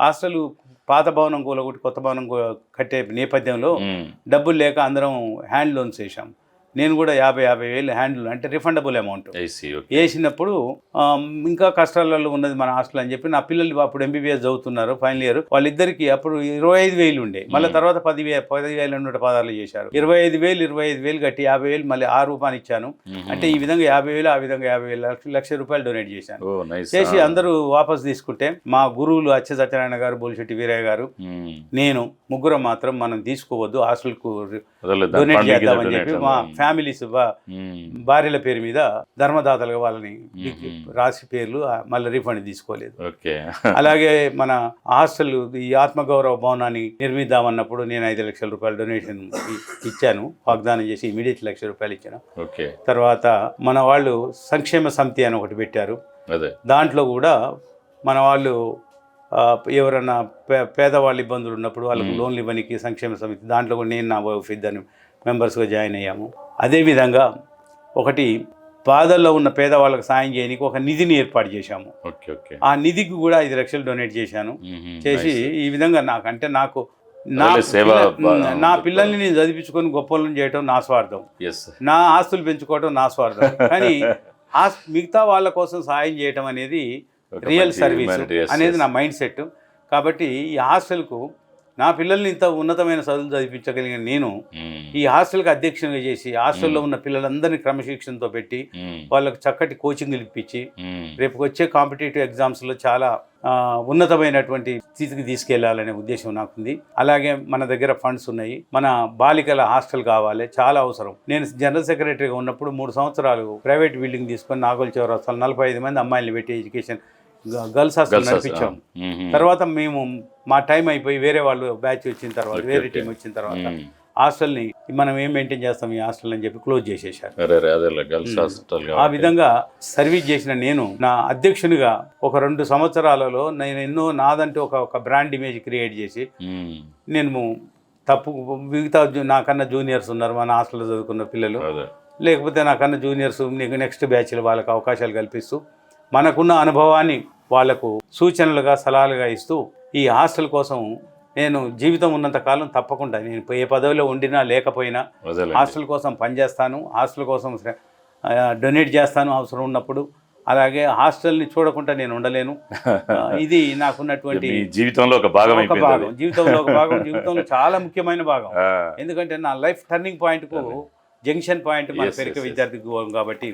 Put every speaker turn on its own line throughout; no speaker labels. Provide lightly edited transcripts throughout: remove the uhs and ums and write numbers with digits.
Hostel పాత భవనం కూలగొట్టి కొత్త భవనం కట్టే నేపథ్యంలో డబ్బులు లేక అందరం హ్యాండ్ లోన్స్ వేసాం. నేను కూడా 50,000 హ్యాండిల్ అంటే రిఫండబుల్ అమౌంట్ వేసినప్పుడు ఇంకా కష్టాలలో ఉన్నది మన హాస్టల్ అని చెప్పి నా పిల్లలు అప్పుడు MBBS చదువుతున్నారు ఫైనల్ ఇయర్, వాళ్ళిద్దరికి అప్పుడు 25,000 ఉండే, మళ్ళీ తర్వాత 10,116 చేశారు. 25,000 కట్టి 50,000 మళ్ళీ ఆ రూపాయలు ఇచ్చాను. అంటే ఈ విధంగా 50,000 ఆ విధంగా 50,000 లక్ష రూపాయలు డొనేట్ చేశాను. చేసి అందరూ వాపస్ తీసుకుంటే మా గురువులు అచ్చ సత్యనారాయణ గారు, బోలిశెట్టి వీరయ్య గారు, నేను ముగ్గురం మాత్రం మనం తీసుకోవద్దు, హాస్టల్కు డొనేట్ చేద్దామని చెప్పి మా ఫ్యామిలీస్ భార్యల పేరు మీద ధర్మదాతలుగా వాళ్ళని రాసి పేర్లు మళ్ళీ రిఫండ్ తీసుకోలేదు. అలాగే మన హాస్టల్ ఈ ఆత్మగౌరవ భవనాన్ని నిర్మిద్దామన్నప్పుడు నేను 5 లక్షల రూపాయలు డొనేషన్ ఇచ్చాను, వాగ్దానం చేసి ఇమీడియట్ ₹1,00,000 ఇచ్చాను. తర్వాత మన వాళ్ళు సంక్షేమ సమితి అని ఒకటి పెట్టారు, దాంట్లో కూడా మన వాళ్ళు ఎవరన్నా పేదవాళ్ళ ఇబ్బందులు ఉన్నప్పుడు వాళ్ళకు లోన్లు ఇవ్వడానికి సంక్షేమ సమితి, దాంట్లో కూడా నేను నా వైఫ్ ఇద్దరు మెంబర్స్గా జాయిన్ అయ్యాము. అదేవిధంగా ఒకటి బాధల్లో ఉన్న పేదవాళ్ళకి సాయం చేయడానికి ఒక నిధిని ఏర్పాటు చేశాము. ఆ నిధికి కూడా 5 లక్షలు డొనేట్ చేశాను. చేసి ఈ విధంగా నాకు నా పిల్లల్ని నేను చదివించుకొని గొప్పలను చేయటం నా స్వార్థం, నా ఆస్తులు పెంచుకోవటం నా స్వార్థం, కానీ మిగతా వాళ్ళ కోసం సాయం చేయటం అనేది రియల్ సర్వీస్ అనేది నా మైండ్ సెట్. కాబట్టి ఈ హాస్టల్కు నా పిల్లల్ని ఇంత ఉన్నతమైన చదువులు చదివించగలిగిన నేను ఈ హాస్టల్కి అధ్యక్షునిగా చేసి హాస్టల్లో ఉన్న పిల్లలందరినీ క్రమశిక్షణతో పెట్టి వాళ్ళకు చక్కటి కోచింగ్లు ఇప్పించి రేపు వచ్చే కాంపిటేటివ్ ఎగ్జామ్స్లో చాలా ఉన్నతమైనటువంటి స్థితికి తీసుకెళ్లాలనే ఉద్దేశం నాకుంది. అలాగే మన దగ్గర ఫండ్స్ ఉన్నాయి, మన బాలికల హాస్టల్ కావాలి, చాలా అవసరం. నేను జనరల్ సెక్రటరీగా ఉన్నప్పుడు 3 సంవత్సరాలు ప్రైవేట్ బిల్డింగ్ తీసుకొని నాగోల్ చౌరస్తాలో 45 మంది అమ్మాయిలు పెట్టి ఎడ్యుకేషన్ గర్ల్స్ హాస్టల్ నడిపించాం. తర్వాత మేము మా టైం అయిపోయి వేరే వాళ్ళు బ్యాచ్ వచ్చిన తర్వాత వేరే టీం వచ్చిన తర్వాత హాస్టల్ని మనం ఏం మెయింటైన్ చేస్తాం ఈ హాస్టల్ అని చెప్పి క్లోజ్ చేసేసారు. ఆ విధంగా సర్వీస్ చేసిన నేను నా అధ్యక్షునిగా ఒక 2 సంవత్సరాలలో నేను ఎన్నో నాదంటే ఒక బ్రాండ్ ఇమేజ్ క్రియేట్ చేసి నేను మిగతా నాకన్నా జూనియర్స్ ఉన్నారు మన హాస్టల్లో చదువుకున్న పిల్లలు, లేకపోతే నాకన్నా జూనియర్స్ నెక్స్ట్ బ్యాచ్లో వాళ్ళకి అవకాశాలు కల్పిస్తూ మనకున్న అనుభవాన్ని వాళ్లకు సూచనలుగా సలహాలుగా ఇస్తూ ఈ హాస్టల్ కోసం నేను జీవితం ఉన్నంత కాలం తప్పకుండా నేను ఏ పదవిలో ఉండినా లేకపోయినా హాస్టల్ కోసం పనిచేస్తాను, హాస్టల్ కోసం డొనేట్ చేస్తాను అవసరం ఉన్నప్పుడు. అలాగే హాస్టల్ని చూడకుండా నేను ఉండలేను. ఇది నాకున్నటువంటి
జీవితంలో ఒక భాగం,
జీవితంలో చాలా ముఖ్యమైన భాగం. ఎందుకంటే నా లైఫ్ టర్నింగ్ పాయింట్కు జంక్షన్ పాయింట్ మన పెరిక విద్యార్థి కాబట్టి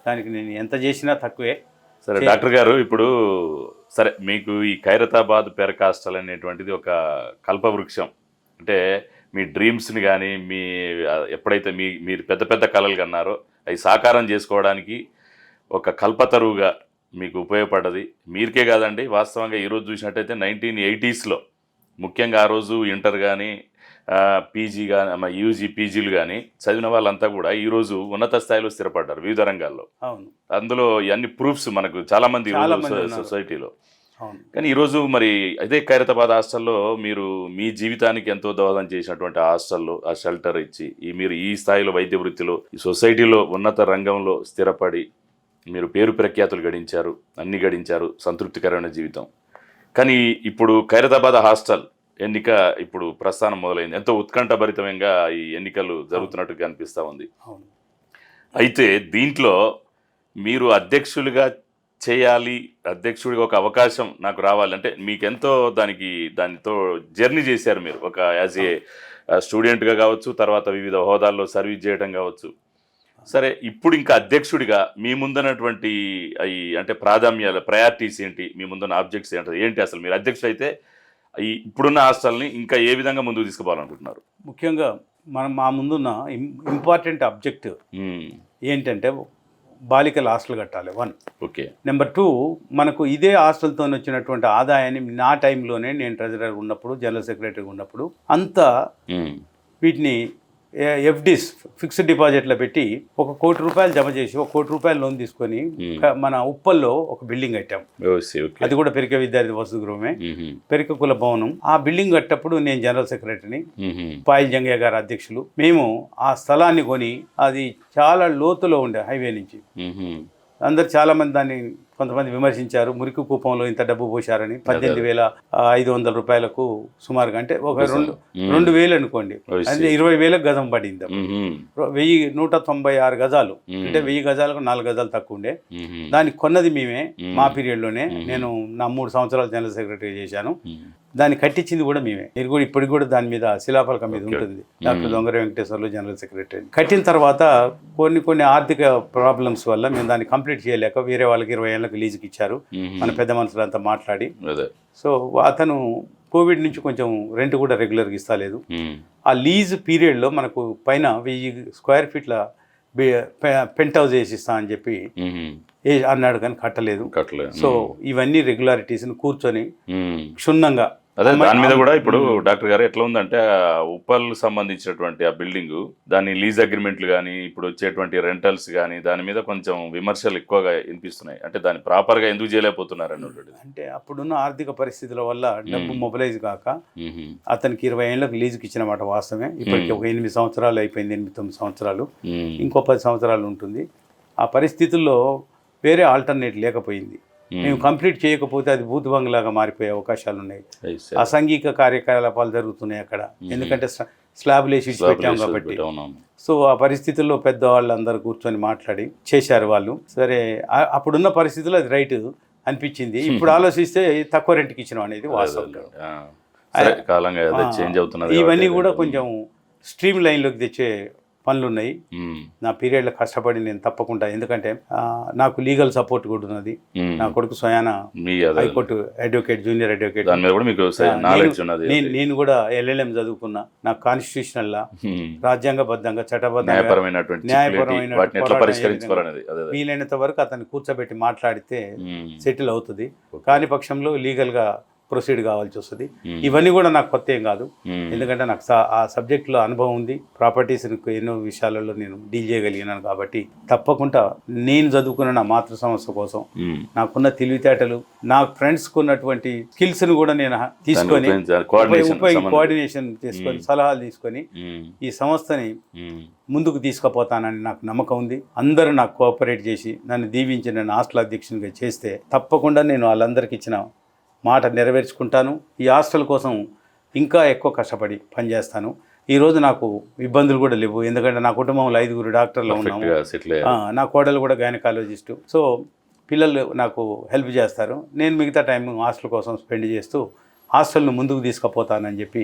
దానికి నేను ఎంత చేసినా తక్కువే.
సరే డాక్టర్ గారు, ఇప్పుడు సరే మీకు ఈ ఖైరతాబాద్ పెరక హాస్టల్ అనేటువంటిది ఒక కల్పవృక్షం. అంటే మీ డ్రీమ్స్ని కానీ ఎప్పుడైతే మీరు పెద్ద పెద్ద కళలు కన్నారో అవి సాకారం చేసుకోవడానికి ఒక కల్పతరువుగా మీకు ఉపయోగపడ్డది. మీరికే కాదండి, వాస్తవంగా ఈరోజు చూసినట్టయితే 1980sలో ముఖ్యంగా ఆ రోజు ఇంటర్ కానీ పీజీ కానీ యూజీ పీజీలు కానీ చదివిన వాళ్ళంతా కూడా ఈరోజు ఉన్నత స్థాయిలో స్థిరపడ్డారు వివిధ రంగాల్లో. అందులో ఇవన్నీ ప్రూఫ్స్ మనకు చాలామంది సొసైటీలో. కానీ ఈరోజు మరి అదే ఖైరతాబాద్ హాస్టల్లో మీరు మీ జీవితానికి ఎంతో దోహదం చేసినటువంటి హాస్టల్లో ఆ షెల్టర్ ఇచ్చి మీరు ఈ స్థాయిలో వైద్య వృత్తిలో ఈ సొసైటీలో ఉన్నత రంగంలో స్థిరపడి మీరు పేరు ప్రఖ్యాతులు గడించారు, అన్ని గడించారు, సంతృప్తికరమైన జీవితం. కానీ ఇప్పుడు ఖైరతాబాద్ హాస్టల్ ఎన్నిక ఇప్పుడు ప్రస్థానం మొదలైంది. ఎంతో ఉత్కంఠభరితంగా ఈ ఎన్నికలు జరుగుతున్నట్టుగా అనిపిస్తూ ఉంది. అయితే దీంట్లో మీరు అధ్యక్షులుగా చేయాలి, అధ్యక్షుడిగా ఒక అవకాశం నాకు రావాలంటే మీకెంతో దానితో జర్నీ చేశారు మీరు. ఒక యాజ్ ఏ స్టూడెంట్గా కావచ్చు, తర్వాత వివిధ హోదాల్లో సర్వీస్ చేయడం కావచ్చు. సరే, ఇప్పుడు ఇంకా అధ్యక్షుడిగా మీ ముందున్నటువంటి అంటే ప్రయారిటీస్ ఏంటి, మీ ముందున్న ఆబ్జెక్ట్స్ ఏంటి అసలు మీరు అధ్యక్షుడు అయితే ఇప్పుడున్న హాస్టల్ని ఇంకా ఏ విధంగా ముందుకు తీసుకుపోవాలనుకుంటున్నారు?
ముఖ్యంగా మా ముందున్న ఇంపార్టెంట్ అబ్జెక్టివ్ ఏంటంటే బాలికల హాస్టల్ కట్టాలి 1.
ఓకే.
నెంబర్ 2, మనకు ఇదే హాస్టల్తో వచ్చినటువంటి ఆదాయాన్ని నా టైంలోనే నేను ట్రెజరర్ ఉన్నప్పుడు, జనరల్ సెక్రటరీగా ఉన్నప్పుడు అంతా వీటిని ఎఫ్డీస్ ఫిక్స్డ్ డిపాజిట్లో పెట్టి ₹1 కోటి జమ చేసి ₹1 కోటి లోన్ తీసుకొని మన ఉప్పల్లో ఒక బిల్డింగ్ కట్టాం. అది కూడా పెరిక విద్యార్థి వసతి గృహమే, పెరిక కుల భవనం. ఆ బిల్డింగ్ కట్టప్పుడు నేను జనరల్ సెక్రటరీని, పాయల్ జంగయ్య గారు అధ్యక్షులు. మేము ఆ స్థలాన్ని కొని, అది చాలా లోతులో ఉండే హైవే నుంచి, అందరు చాలా మంది దాన్ని కొంతమంది విమర్శించారు, మురికి కూపంలో ఇంత డబ్బు పోశారని. 18,500 రూపాయలకు సుమారుగా, అంటే ఒక 2,000 అనుకోండి, అంటే 20,000 గజం పడింది. 1,196 గజాలు, అంటే 1000 గజాలకు 4 గజాలు తక్కువ ఉండే. దాన్ని కొన్నది మేమే, మా పీరియడ్లోనే. నేను నా 3 సంవత్సరాలు జనరల్ సెక్రటరీ చేశాను. దాన్ని కట్టించింది కూడా మేమే. మీరు కూడా ఇప్పటికి కూడా దాని మీద శిలాఫలకం మీద ఉంటుంది, doctor Dongara Venkateswarlu general secretary. కట్టిన తర్వాత కొన్ని ఆర్థిక ప్రాబ్లమ్స్ వల్ల మేము దాన్ని కంప్లీట్ చేయలేక వేరే వాళ్ళకి 20 ఏళ్ళకి లీజుకి ఇచ్చారు, మన పెద్ద మనుషులంతా మాట్లాడి. సో అతను కోవిడ్ నుంచి కొంచెం రెంట్ కూడా రెగ్యులర్గా ఇస్తలేదు. ఆ లీజ్ పీరియడ్లో మనకు పైన 1000 స్క్వేర్ ఫీట్ల పెంట్ హౌస్ వేసి ఇస్తా అని చెప్పి అన్నాడు, కానీ కట్టలేదు. సో ఇవన్నీ రెగ్యులారిటీస్ని కూర్చొని క్షుణ్ణంగా,
అదే దాని మీద కూడా ఇప్పుడు డాక్టర్ గారు ఎట్లా ఉందంటే ఉప్పల్ సంబంధించినటువంటి ఆ బిల్డింగ్, దాని లీజ్ అగ్రిమెంట్లు కానీ ఇప్పుడు వచ్చేటువంటి రెంటల్స్ కానీ దాని మీద కొంచెం విమర్శలు ఎక్కువగా వినిపిస్తున్నాయి. అంటే దాన్ని ప్రాపర్గా ఎందుకు చేయలేకపోతున్నారు అన్నట్టు.
అంటే అప్పుడున్న ఆర్థిక పరిస్థితుల వల్ల డబ్బు మొబిలైజ్ కాక అతనికి 20 ఏళ్ళకి లీజుకి ఇచ్చిన మాట వాస్తవమే. ఇప్పటికి ఒక 8 సంవత్సరాలు అయిపోయింది, 8-9 సంవత్సరాలు, ఇంకో 10 సంవత్సరాలు ఉంటుంది. ఆ పరిస్థితుల్లో వేరే ఆల్టర్నేట్ లేకపోయింది. మేము కంప్లీట్ చేయకపోతే అది బూత్ బంగ్లాగా మారిపోయే అవకాశాలు ఉన్నాయి. అసాంఘిక కార్యకలాపాలు జరుగుతున్నాయి అక్కడ, ఎందుకంటే స్లాబ్లు వేసి పెట్టాం కాబట్టి. సో ఆ పరిస్థితుల్లో పెద్దవాళ్ళందరూ కూర్చొని మాట్లాడి చేశారు వాళ్ళు. సరే, అప్పుడున్న పరిస్థితుల్లో అది రైట్ అనిపించింది. ఇప్పుడు ఆలోచిస్తే తక్కువ రెంట్కి ఇచ్చినాం అనేది వాస్తవం. ఇవన్నీ కూడా కొంచెం స్ట్రీమ్ లైన్లోకి తెచ్చే పనులు ఉన్నాయి. నా పీరియడ్లో కష్టపడి నేను తప్పకుండా, ఎందుకంటే నాకు లీగల్ సపోర్ట్ కూడా ఉన్నది. నా కొడుకు స్వయాన హైకోర్టు అడ్వకేట్, జూనియర్ అడ్వకేట్. నేను కూడా LLM చదువుకున్నా. నాకు కాన్స్టిట్యూషనల్ లా, రాజ్యాంగబద్ధంగా, చట్టబద్ధంగా, న్యాయపరమైన వీలైనంత వరకు అతన్ని కూర్చోబెట్టి మాట్లాడితే సెటిల్ అవుతుంది. కాని పక్షంలో లీగల్గా ప్రొసీడ్ కావాల్సి వస్తుంది. ఇవన్నీ కూడా నాకు కొత్త ఏం కాదు, ఎందుకంటే నాకు ఆ సబ్జెక్ట్లో అనుభవం ఉంది. ప్రాపర్టీస్ ఎన్నో విషయాలలో నేను డీల్ చేయగలిగినాను కాబట్టి తప్పకుండా నేను చదువుకున్న నా మాతృ సంస్థ కోసం నాకున్న తెలివితేటలు, నా ఫ్రెండ్స్కి ఉన్నటువంటి స్కిల్స్ను కూడా నేను తీసుకొని కోఆర్డినేషన్ చేసుకొని సలహాలు తీసుకొని ఈ సంస్థని ముందుకు తీసుకుపోతానని నాకు నమ్మకం ఉంది. అందరూ నాకు కోఆపరేట్ చేసి నన్ను దీవించి నన్ను హాస్టల్ అధ్యక్షునిగా చేస్తే తప్పకుండా నేను వాళ్ళందరికీ ఇచ్చిన మాట నెరవేర్చుకుంటాను. ఈ హాస్టల్ కోసం ఇంకా ఎక్కువ కష్టపడి పనిచేస్తాను. ఈరోజు నాకు ఇబ్బందులు కూడా లేవు, ఎందుకంటే నా కుటుంబంలో 5 డాక్టర్లు ఉన్నాము. నా కోడలు కూడా గైనకాలజిస్టు. సో పిల్లలు నాకు హెల్ప్ చేస్తారు. నేను మిగతా టైం హాస్టల్ కోసం స్పెండ్ చేస్తూ హాస్టల్ను ముందుకు తీసుకుపోతానని చెప్పి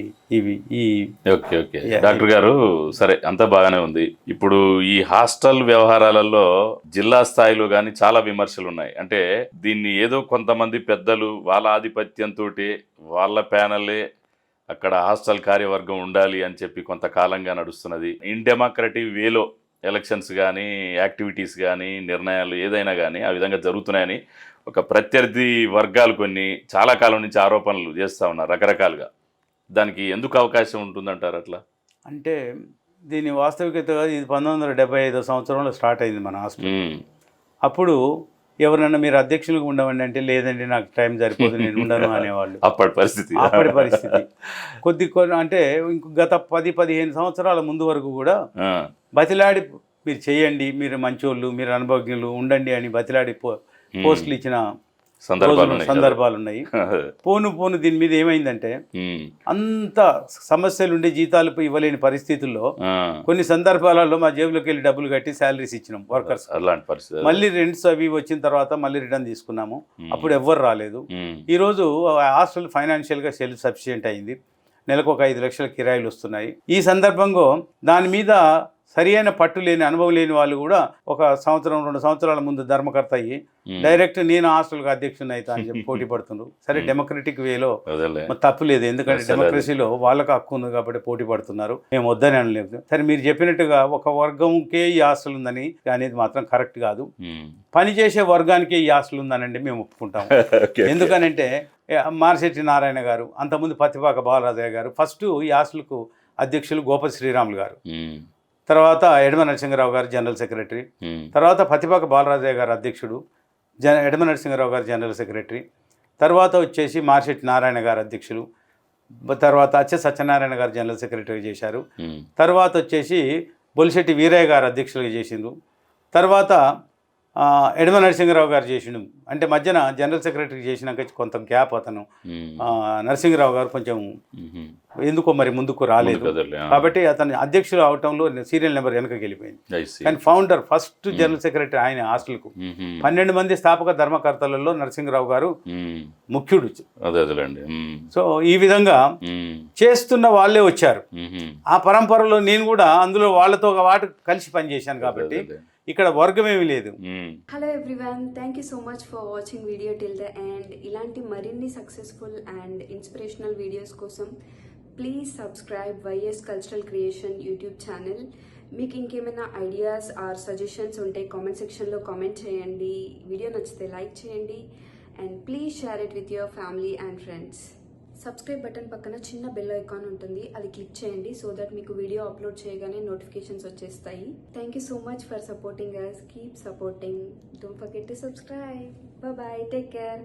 ఓకే డాక్టర్ గారు, సరే అంతా బాగానే ఉంది. ఇప్పుడు ఈ హాస్టల్ వ్యవహారాలలో జిల్లా స్థాయిలో కానీ చాలా విమర్శలు ఉన్నాయి. అంటే దీన్ని ఏదో కొంతమంది పెద్దలు వాళ్ళ ఆధిపత్యంతో వాళ్ళ ప్యానలే అక్కడ హాస్టల్ కార్యవర్గం ఉండాలి అని చెప్పి కొంతకాలంగా నడుస్తున్నది. ఇన్ డెమోక్రటిక్ వేలో ఎలక్షన్స్ కానీ, యాక్టివిటీస్ కానీ, నిర్ణయాలు ఏదైనా కానీ ఆ విధంగా జరుగుతున్నాయని ఒక ప్రత్యర్థి వర్గాలు కొన్ని చాలా కాలం నుంచి ఆరోపణలు చేస్తూ ఉన్నారు రకరకాలుగా. దానికి ఎందుకు అవకాశం ఉంటుందంటారు అట్లా?
అంటే దీని వాస్తవికత ఇది 1975 సంవత్సరంలో స్టార్ట్ అయింది మన హాస్టల్. అప్పుడు ఎవరన్నా మీరు అధ్యక్షులుగా ఉండవండి అంటే, లేదండి నాకు టైం సరిపోదు, నేను ఉండను అనేవాళ్ళు.
అప్పటి పరిస్థితి
అంటే గత 10-15 సంవత్సరాల ముందు వరకు కూడా బతిలాడి మీరు చేయండి, మీరు మంచోళ్ళు, మీరు అనుభవజ్ఞులు ఉండండి అని బతిలాడి పోస్టులు ఇచ్చిన సందర్భాలు ఉన్నాయి. పోను దీని మీద ఏమైందంటే, అంత సమస్యలుండే జీతాలు ఇవ్వలేని పరిస్థితుల్లో కొన్ని సందర్భాలలో మా జేబులోకి వెళ్ళి డబ్బులు కట్టి శాలరీస్ ఇచ్చినాం వర్కర్స్. మళ్ళీ రెంట్స్ అవి వచ్చిన తర్వాత మళ్ళీ రిటర్న్ తీసుకున్నాము. అప్పుడు ఎవ్వరు రాలేదు. ఈరోజు హాస్టల్ ఫైనాన్షియల్గా సెల్ఫ్ సఫిషియెంట్ అయింది. నెలకు ఒక 5 లక్షల కిరాయిలు వస్తున్నాయి. ఈ సందర్భంగా దాని మీద సరి అయిన పట్టు లేని, అనుభవం లేని వాళ్ళు కూడా ఒక 1-2 సంవత్సరాల ముందు ధర్మకర్త అయ్యి డైరెక్ట్ నేను హాస్టల్కి అధ్యక్షుని అవుతా అని చెప్పి పోటీ పడుతున్నారు. సరే, డెమోక్రటిక్ వేలో తప్పు లేదు, ఎందుకంటే డెమోక్రసీలో వాళ్ళకి హక్కు ఉంది కాబట్టి పోటీ పడుతున్నారు. మేము వద్దని అనలేదు. సరే, మీరు చెప్పినట్టుగా ఒక వర్గంకే ఈ హాస్టల్ ఉందని అనేది మాత్రం కరెక్ట్ కాదు. పనిచేసే వర్గానికే ఈ హాస్టల్ ఉందనండి మేము ఒప్పుకుంటాము. ఎందుకనంటే మార్శెట్టి నారాయణ గారు, అంతకుముందు పత్తిపాక బాలరాజయ్య గారు, ఫస్ట్ ఈ హాస్టల్కు అధ్యక్షులు గోపతి శ్రీరాములు గారు, తర్వాత ఎడమ నరసింహరావు గారు జనరల్ సెక్రటరీ, తర్వాత పత్తిపాక బాలరాజయ్య గారు అధ్యక్షుడు, ఎడమ నరసింహరావు గారు జనరల్ సెక్రటరీ, తర్వాత వచ్చేసి మార్శెట్టి నారాయణ గారు అధ్యక్షులు, తర్వాత సత్యనారాయణ గారు జనరల్ సెక్రటరీ చేశారు, తర్వాత వచ్చేసి బొలిశెట్టి వీరయ్య గారు అధ్యక్షులుగా చేసిండ్రు, తర్వాత ఎడమ నరసింహరావు గారు చేసిండు. అంటే మధ్యన జనరల్ సెక్రటరీ చేసినాక కొంత గ్యాప్ అతను నరసింహరావు గారు కొంచెం ఎందుకో మరి ముందుకు రాలేదు. కాబట్టి అతను అధ్యక్షులు అవటంలో సీరియల్ నెంబర్ వెనకకి వెళ్ళిపోయింది. కానీ ఫౌండర్ ఫస్ట్ జనరల్ సెక్రటరీ ఆయన హాస్టల్కు 12 మంది స్థాపక ధర్మకర్తలలో నరసింహరావు గారు ముఖ్యుడు. సో ఈ విధంగా చేస్తున్న వాళ్ళే వచ్చారు. ఆ పరంపరలో నేను కూడా అందులో వాళ్ళతో వాటి కలిసి పనిచేశాను కాబట్టి ఇక్కడ వర్గమేమీ లేదు.
Hello everyone, thank you so much for watching video till the end. ఇలాంటి మరిన్ని సక్సెస్ఫుల్ అండ్ ఇన్స్పిరేషనల్ వీడియోస్ కోసం please subscribe YS cultural creation YouTube channel. మీకు ఇంకేమైనా ఐడియాస్ ఆర్ సజెషన్స్ ఉంటే కామెంట్ సెక్షన్లో కామెంట్ చేయండి. వీడియో నచ్చితే లైక్ చేయండి and please share it with your family and friends. Subscribe button పక్కన చిన్న బెల్ ఐకాన్ ఉంటుంది, అది క్లిక్ చేయండి సో దట్ మీకు వీడియో అప్లోడ్ చేయగానే నోటిఫికేషన్స్ వచ్చేస్తాయి. Thank you so much for supporting us. Keep supporting. Don't forget to subscribe. Bye, take care.